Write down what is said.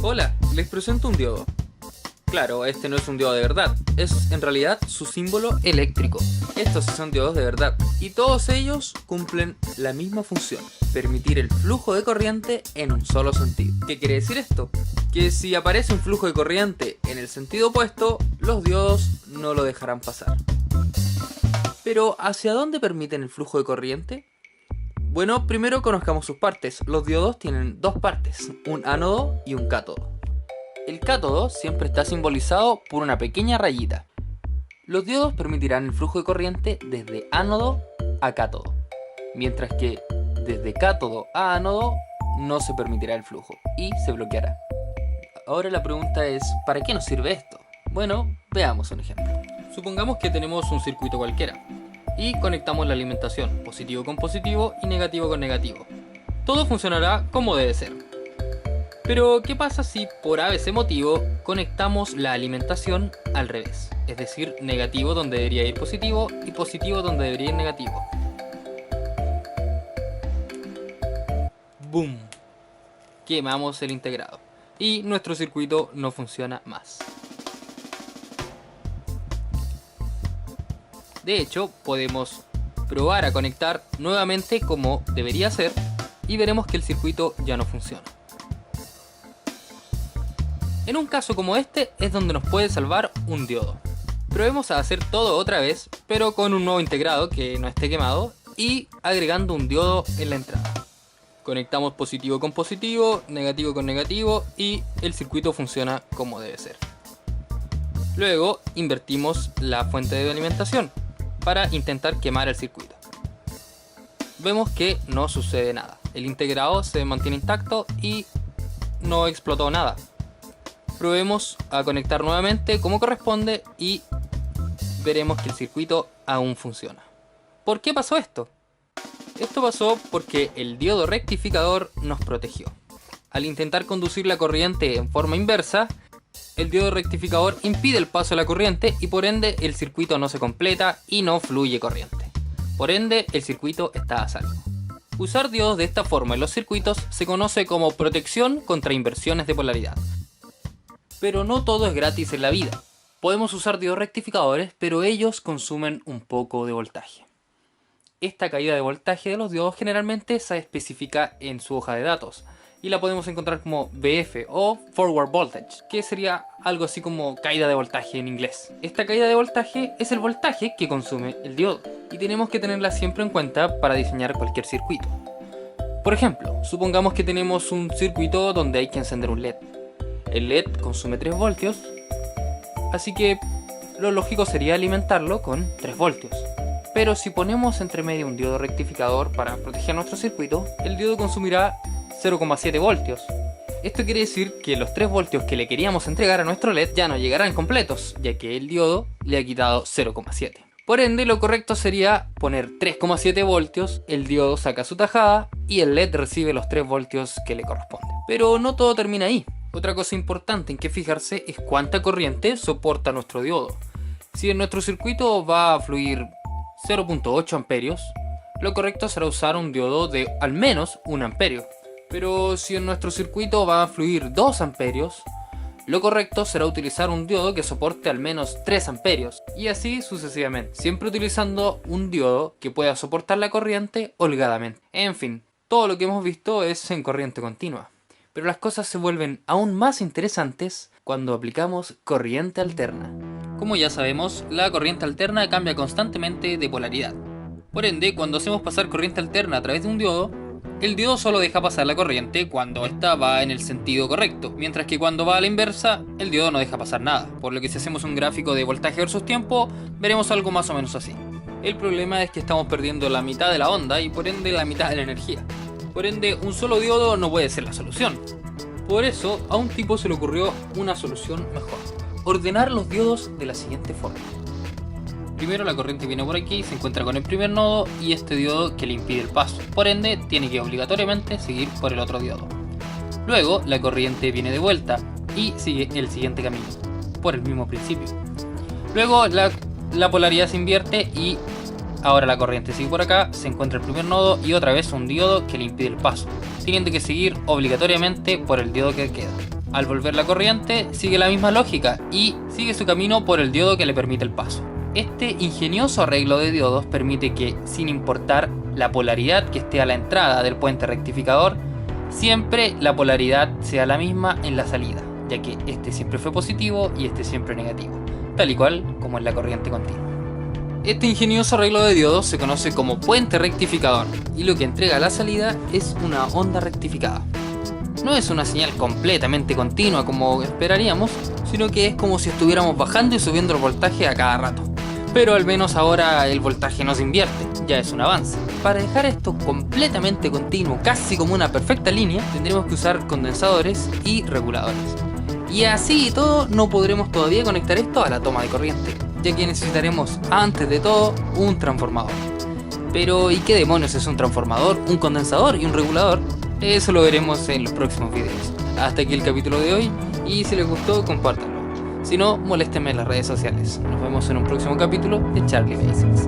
Hola, les presento un diodo. Claro, este no es un diodo de verdad, es en realidad su símbolo eléctrico. Estos sí son diodos de verdad, y todos ellos cumplen la misma función: permitir el flujo de corriente en un solo sentido. ¿Qué quiere decir esto? Que si aparece un flujo de corriente en el sentido opuesto, los diodos no lo dejarán pasar. Pero, ¿hacia dónde permiten el flujo de corriente? Bueno, primero conozcamos sus partes. Los diodos tienen dos partes, un ánodo y un cátodo. El cátodo siempre está simbolizado por una pequeña rayita. Los diodos permitirán el flujo de corriente desde ánodo a cátodo, mientras que desde cátodo a ánodo no se permitirá el flujo y se bloqueará. Ahora la pregunta es, ¿para qué nos sirve esto? Bueno, veamos un ejemplo. Supongamos que tenemos un circuito cualquiera y conectamos la alimentación, positivo con positivo y negativo con negativo. Todo funcionará como debe ser. Pero, ¿qué pasa si por ABC motivo conectamos la alimentación al revés? Es decir, negativo donde debería ir positivo y positivo donde debería ir negativo. ¡Boom! Quemamos el integrado y nuestro circuito no funciona más. De hecho, podemos probar a conectar nuevamente como debería ser y veremos que el circuito ya no funciona. En un caso como este es donde nos puede salvar un diodo. Probemos a hacer todo otra vez, pero con un nuevo integrado que no esté quemado y agregando un diodo en la entrada. Conectamos positivo con positivo, negativo con negativo y el circuito funciona como debe ser. Luego invertimos la fuente de alimentación para intentar quemar el circuito. Vemos que no sucede nada. El integrado se mantiene intacto y no explotó nada. Probemos a conectar nuevamente como corresponde y veremos que el circuito aún funciona. ¿Por qué pasó esto? Esto pasó porque el diodo rectificador nos protegió. Al intentar conducir la corriente en forma inversa, el diodo rectificador impide el paso de la corriente y por ende el circuito no se completa y no fluye corriente. Por ende el circuito está a salvo. Usar diodos de esta forma en los circuitos se conoce como protección contra inversiones de polaridad. Pero no todo es gratis en la vida. Podemos usar diodos rectificadores, pero ellos consumen un poco de voltaje. Esta caída de voltaje de los diodos generalmente se especifica en su hoja de datos y la podemos encontrar como VF o Forward Voltage, que sería algo así como caída de voltaje en inglés. Esta caída de voltaje es el voltaje que consume el diodo y tenemos que tenerla siempre en cuenta para diseñar cualquier circuito. Por ejemplo, supongamos que tenemos un circuito donde hay que encender un LED. El LED consume 3 voltios, así que lo lógico sería alimentarlo con 3 voltios. Pero si ponemos entre medio un diodo rectificador para proteger nuestro circuito, el diodo consumirá 0,7 voltios. Esto quiere decir que los 3 voltios que le queríamos entregar a nuestro LED ya no llegarán completos, ya que el diodo le ha quitado 0,7. Por ende, lo correcto sería poner 3,7 voltios, el diodo saca su tajada y el LED recibe los 3 voltios que le corresponden. Pero no todo termina ahí. Otra cosa importante en que fijarse es cuánta corriente soporta nuestro diodo. Si en nuestro circuito va a fluir 0,8 amperios, lo correcto será usar un diodo de al menos 1 amperio. Pero si en nuestro circuito va a fluir 2 amperios, lo correcto será utilizar un diodo que soporte al menos 3 amperios. Y así sucesivamente, siempre utilizando un diodo que pueda soportar la corriente holgadamente. En fin, todo lo que hemos visto es en corriente continua. Pero las cosas se vuelven aún más interesantes cuando aplicamos corriente alterna. Como ya sabemos, la corriente alterna cambia constantemente de polaridad. Por ende, cuando hacemos pasar corriente alterna a través de un diodo, el diodo solo deja pasar la corriente cuando ésta va en el sentido correcto, mientras que cuando va a la inversa, el diodo no deja pasar nada. Por lo que si hacemos un gráfico de voltaje versus tiempo, veremos algo más o menos así. El problema es que estamos perdiendo la mitad de la onda y por ende la mitad de la energía. Por ende, un solo diodo no puede ser la solución. Por eso, a un tipo se le ocurrió una solución mejor: ordenar los diodos de la siguiente forma. Primero la corriente viene por aquí, se encuentra con el primer nodo y este diodo que le impide el paso. Por ende, tiene que obligatoriamente seguir por el otro diodo. Luego, la corriente viene de vuelta y sigue el siguiente camino, por el mismo principio. Luego, la polaridad se invierte y ahora la corriente sigue por acá, se encuentra el primer nodo y otra vez un diodo que le impide el paso, teniendo que seguir obligatoriamente por el diodo que queda. Al volver la corriente, sigue la misma lógica y sigue su camino por el diodo que le permite el paso. Este ingenioso arreglo de diodos permite que, sin importar la polaridad que esté a la entrada del puente rectificador, siempre la polaridad sea la misma en la salida, ya que este siempre fue positivo y este siempre negativo, tal y cual como en la corriente continua. Este ingenioso arreglo de diodos se conoce como puente rectificador y lo que entrega a la salida es una onda rectificada. No es una señal completamente continua como esperaríamos, sino que es como si estuviéramos bajando y subiendo el voltaje a cada rato. Pero al menos ahora el voltaje no se invierte, ya es un avance. Para dejar esto completamente continuo, casi como una perfecta línea, tendremos que usar condensadores y reguladores. Y así y todo, no podremos todavía conectar esto a la toma de corriente, ya que necesitaremos antes de todo un transformador. Pero ¿y qué demonios es un transformador, un condensador y un regulador? Eso lo veremos en los próximos videos. Hasta aquí el capítulo de hoy y si les gustó, compártanlo. Si no, moléstenme en las redes sociales. Nos vemos en un próximo capítulo de Charlie Basics.